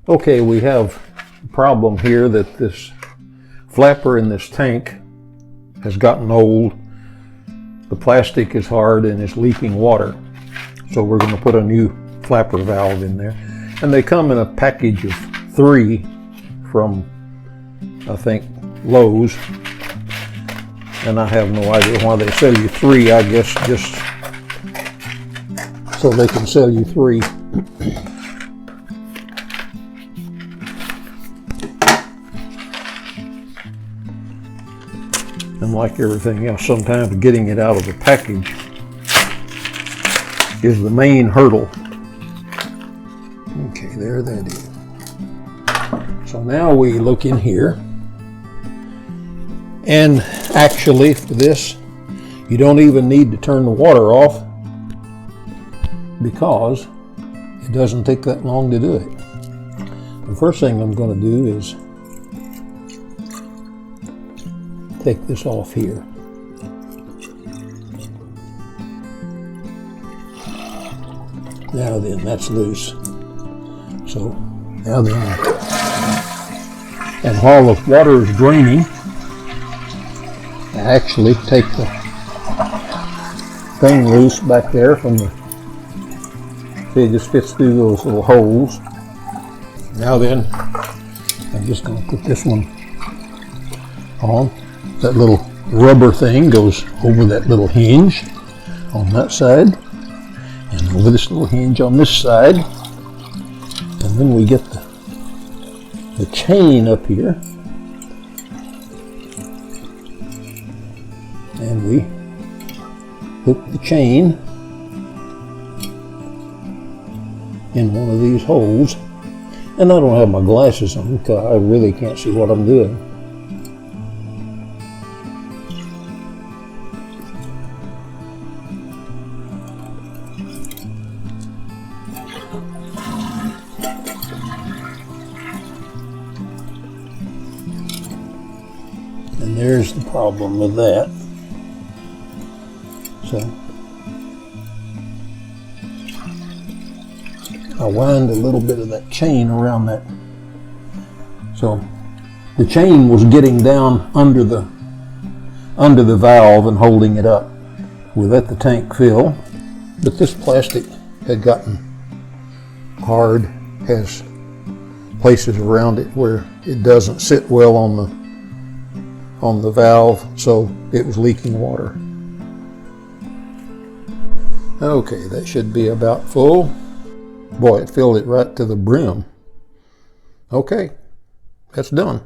Okay, we have a problem here that this flapper in this tank has gotten old. The plastic is hard and it's leaking water. So we're going to put a new flapper valve in there. And they come in a package of 3 from, I think, Lowe's. And I have no idea why they sell you 3, I guess just so they can sell you 3. And like everything else, sometimes getting it out of the package is the main hurdle. Okay, there that is. So now we look in here. And actually for this, you don't even need to turn the water off because it doesn't take that long to do it. The first thing I'm going to do is take this off here. Now then, that's loose. So now then, and while the water is draining, I actually take the thing loose back there from the, see, it just fits through those little holes. Now then, I'm just going to put this one on. That little rubber thing goes over that little hinge on that side and over this little hinge on this side. And then we get the chain up here. And we hook the chain in one of these holes. And I don't have my glasses on because I really can't see what I'm doing. And there's the problem with that. So I wind a little bit of that chain around that. So the chain was getting down under the valve and holding it up. We let the tank fill, but this plastic had gotten hard, has places around it where it doesn't sit well on the valve, so it was leaking water. Okay, that should be about full. Boy, it filled it right to the brim. Okay, that's done.